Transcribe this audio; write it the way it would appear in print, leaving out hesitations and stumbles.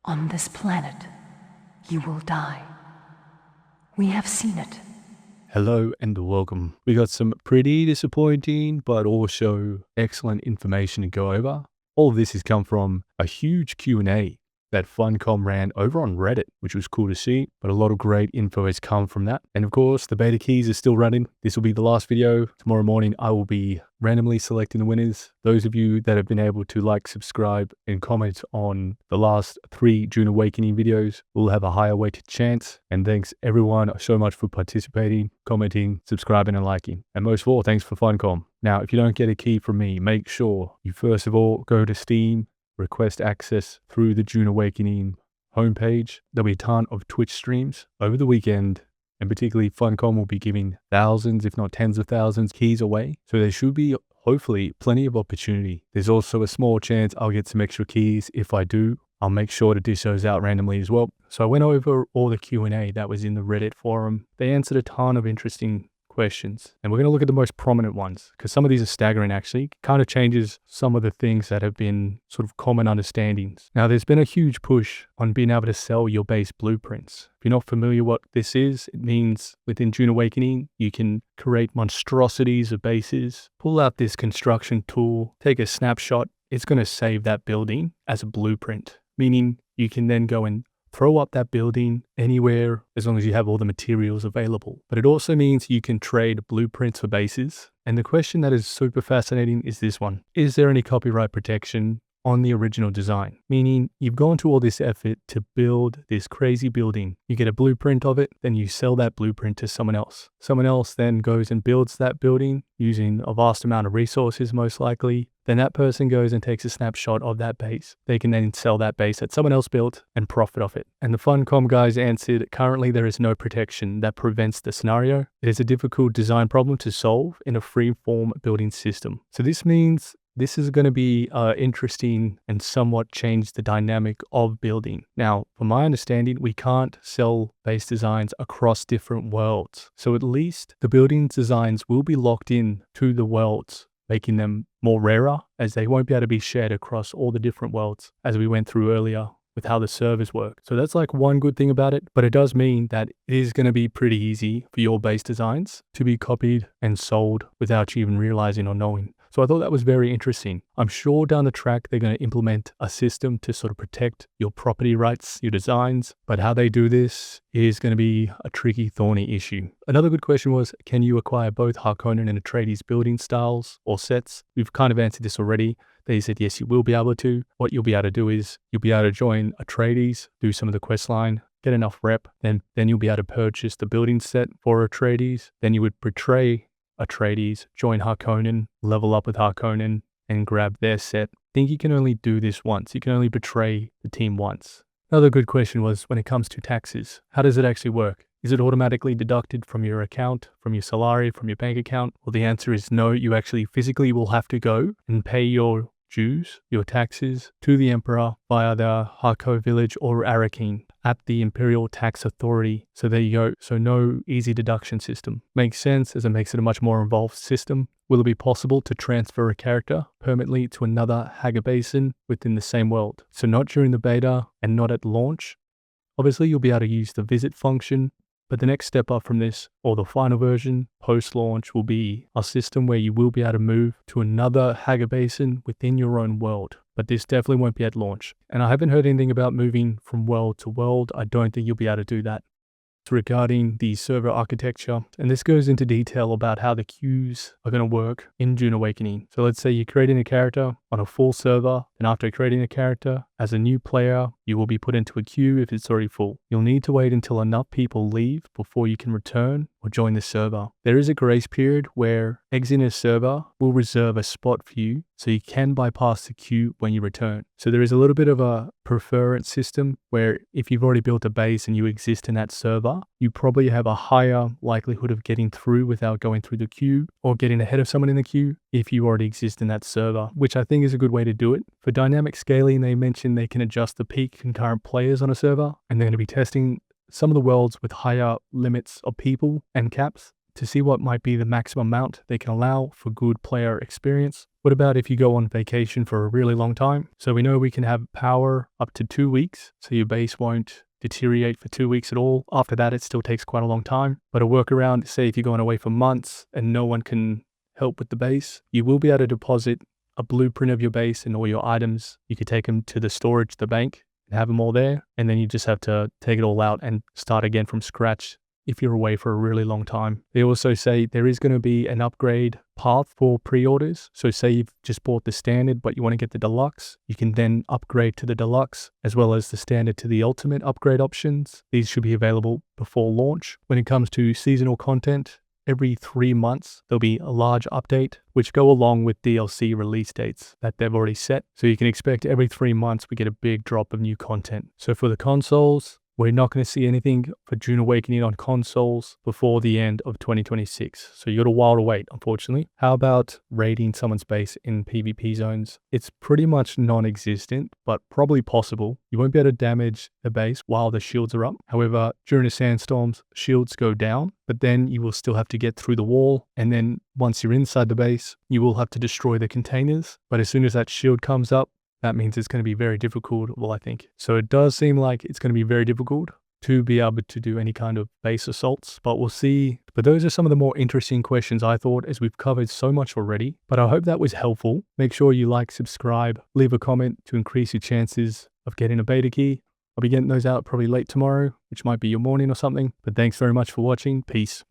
On this planet, you will die. We have seen it. Hello and welcome. We got some pretty disappointing but also excellent information to go over. All of this has come from a huge Q&A that Funcom ran over on Reddit, which was cool to see, but a lot of great info has come from that. And of course, the beta keys are still running. This will be the last video. Tomorrow morning, I will be randomly selecting the winners. Those of you that have been able to like, subscribe, and comment on the last 3 Dune Awakening videos will have a higher weighted chance. And thanks everyone so much for participating, commenting, subscribing, and liking. And most of all, thanks for Funcom. Now, if you don't get a key from me, make sure you first of all go to Steam, request access through the Dune Awakening homepage. There'll be a ton of Twitch streams over the weekend, and particularly Funcom will be giving thousands, if not tens of thousands, keys away. So there should be, hopefully, plenty of opportunity. There's also a small chance I'll get some extra keys. If I do, I'll make sure to dish those out randomly as well. So I went over all the Q&A that was in the Reddit forum. They answered a ton of interesting questions, and we're going to look at the most prominent ones because some of these are staggering. Actually kind of changes some of the things that have been sort of common understandings. Now, there's been a huge push on being able to sell your base blueprints. If you're not familiar what this is, it means within Dune Awakening you can create monstrosities of bases, pull out this construction tool, take a snapshot. It's going to save that building as a blueprint, meaning you can then go and throw up that building anywhere as long as you have all the materials available. But it also means you can trade blueprints for bases. And the question that is super fascinating is this one. Is there any copyright protection on the original design? Meaning you've gone to all this effort to build this crazy building. You get a blueprint of it, then you sell that blueprint to someone else. Someone else then goes and builds that building using a vast amount of resources, most likely. Then that person goes and takes a snapshot of that base. They can then sell that base that someone else built and profit off it. And the Funcom guys answered, currently there is no protection that prevents the scenario. It is a difficult design problem to solve in a free-form building system. So this means this is going to be interesting and somewhat change the dynamic of building. Now, from my understanding, we can't sell base designs across different worlds. So at least the building designs will be locked in to the worlds, making them more rarer, as they won't be able to be shared across all the different worlds, as we went through earlier with how the servers work. So that's like one good thing about it, but it does mean that it is going to be pretty easy for your base designs to be copied and sold without you even realizing or knowing. So I thought that was very interesting. I'm sure down the track they're going to implement a system to sort of protect your property rights, your designs, but how they do this is going to be a tricky, thorny issue. Another good question was, can you acquire both Harkonnen and Atreides building styles or sets? We've kind of answered this already. They said, yes, you will be able to. What you'll be able to do is you'll be able to join Atreides, do some of the quest line, get enough rep, then you'll be able to purchase the building set for Atreides. Then you would betray Atreides, join Harkonnen, level up with Harkonnen, and grab their set. I think you can only do this once. You can only betray the team once. Another good question was, when it comes to taxes, how does it actually work? Is it automatically deducted from your account, from your salary, from your bank account? Well, the answer is no. You actually physically will have to go and pay your dues, your taxes, to the Emperor via the Harko village or Arakeen at the Imperial Tax Authority. So there you go. So no easy deduction system. Makes sense, as it makes it a much more involved system. Will it be possible to transfer a character permanently to another Haga Basin within the same world? So not during the beta and not at launch. Obviously, you'll be able to use the visit function, but the next step up from this, or the final version, post-launch, will be a system where you will be able to move to another Haga Basin within your own world. But this definitely won't be at launch. And I haven't heard anything about moving from world to world. I don't think you'll be able to do that. Regarding the server architecture, and this goes into detail about how the queues are going to work in Dune Awakening. So let's say you're creating a character on a full server, and after creating a character, as a new player, you will be put into a queue if it's already full. You'll need to wait until enough people leave before you can return or join the server. There is a grace period where exiting a server will reserve a spot for you, so you can bypass the queue when you return. So there is a little bit of a preference system where if you've already built a base and you exist in that server, you probably have a higher likelihood of getting through without going through the queue or getting ahead of someone in the queue if you already exist in that server, which I think is a good way to do it. For dynamic scaling, they mentioned they can adjust the peak concurrent players on a server, and they're going to be testing some of the worlds with higher limits of people and caps. to see what might be the maximum amount they can allow for good player experience. What about if you go on vacation for a really long time? So we know we can have power up to 2 weeks, so your base won't deteriorate for 2 weeks at all. After that, it still takes quite a long time. But a workaround, say if you're going away for months and no one can help with the base, you will be able to deposit a blueprint of your base and all your items. You could take them to the storage, the bank, and have them all there. And then you just have to take it all out and start again from scratch if you're away for a really long time. They also say there is going to be an upgrade path for pre-orders. So say you've just bought the standard, but you want to get the deluxe, you can then upgrade to the deluxe as well as the standard to the ultimate upgrade options. These should be available before launch. When it comes to seasonal content, every 3 months, there'll be a large update, which go along with DLC release dates that they've already set. So you can expect every 3 months, we get a big drop of new content. So for the consoles, we're not going to see anything for Dune Awakening on consoles before the end of 2026. So you got a while to wait, unfortunately. How about raiding someone's base in PvP zones? It's pretty much non-existent, but probably possible. You won't be able to damage the base while the shields are up. However, during the sandstorms, shields go down, but then you will still have to get through the wall. And then once you're inside the base, you will have to destroy the containers. But as soon as that shield comes up, that means it's going to be very difficult, well, I think. So it does seem like it's going to be very difficult to be able to do any kind of base assaults, but we'll see. But those are some of the more interesting questions I thought, as we've covered so much already. But I hope that was helpful. Make sure you like, subscribe, leave a comment to increase your chances of getting a beta key. I'll be getting those out probably late tomorrow, which might be your morning or something. But thanks very much for watching. Peace.